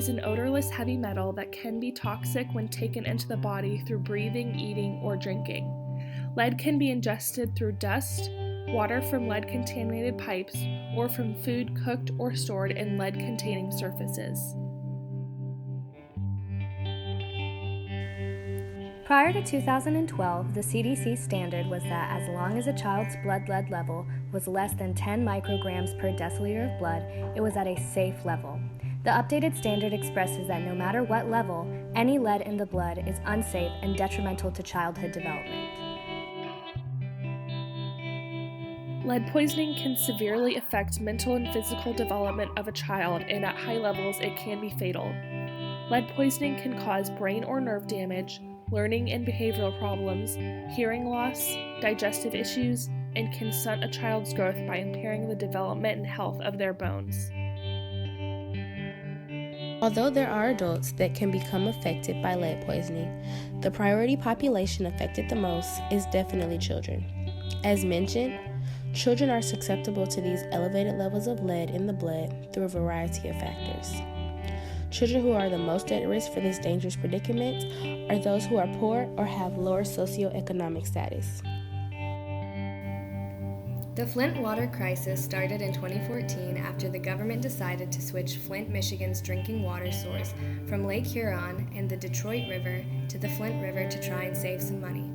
is an odorless heavy metal that can be toxic when taken into the body through breathing, eating, or drinking. Lead can be ingested through dust, water from lead-contaminated pipes, or from food cooked or stored in lead-containing surfaces. Prior to 2012, the CDC standard was that as long as a child's blood lead level was less than 10 micrograms per deciliter of blood, it was at a safe level. The updated standard expresses that no matter what level, any lead in the blood is unsafe and detrimental to childhood development. Lead poisoning can severely affect mental and physical development of a child, and at high levels, it can be fatal. Lead poisoning can cause brain or nerve damage, learning and behavioral problems, hearing loss, digestive issues, and can stunt a child's growth by impairing the development and health of their bones. Although there are adults that can become affected by lead poisoning, the priority population affected the most is definitely children. As mentioned, children are susceptible to these elevated levels of lead in the blood through a variety of factors. Children who are the most at risk for this dangerous predicament are those who are poor or have lower socioeconomic status. The Flint water crisis started in 2014 after the government decided to switch Flint, Michigan's drinking water source from Lake Huron and the Detroit River to the Flint River to try and save some money.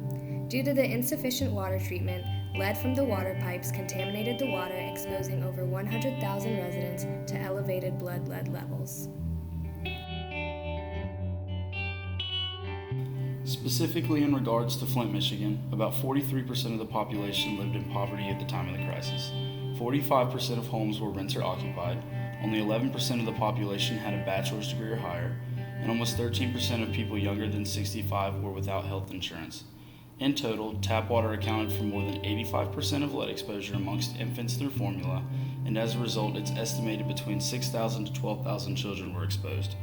Due to the insufficient water treatment, lead from the water pipes contaminated the water, exposing over 100,000 residents to elevated blood lead levels. Specifically in regards to Flint, Michigan, about 43% of the population lived in poverty at the time of the crisis. 45% of homes were renter-occupied, only 11% of the population had a bachelor's degree or higher, and almost 13% of people younger than 65 were without health insurance. In total, tap water accounted for more than 85% of lead exposure amongst infants through formula, and as a result, it's estimated between 6,000 to 12,000 children were exposed.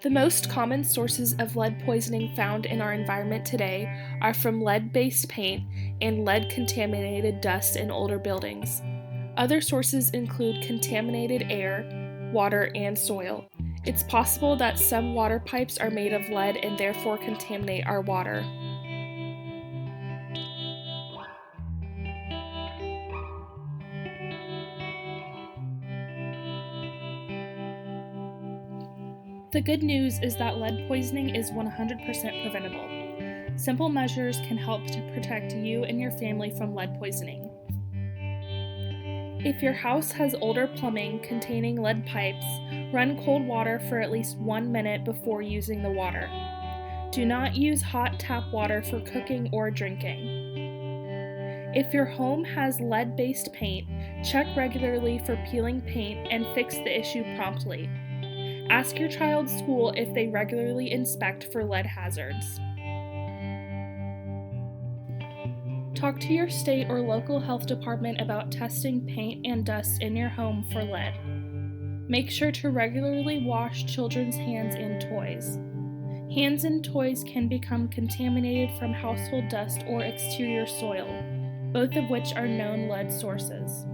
The most common sources of lead poisoning found in our environment today are from lead-based paint and lead-contaminated dust in older buildings. Other sources include contaminated air, water, and soil. It's possible that some water pipes are made of lead and therefore contaminate our water. The good news is that lead poisoning is 100% preventable. Simple measures can help to protect you and your family from lead poisoning. If your house has older plumbing containing lead pipes, run cold water for at least 1 minute before using the water. Do not use hot tap water for cooking or drinking. If your home has lead-based paint, check regularly for peeling paint and fix the issue promptly. Ask your child's school if they regularly inspect for lead hazards. Talk to your state or local health department about testing paint and dust in your home for lead. Make sure to regularly wash children's hands and toys. Hands and toys can become contaminated from household dust or exterior soil, both of which are known lead sources.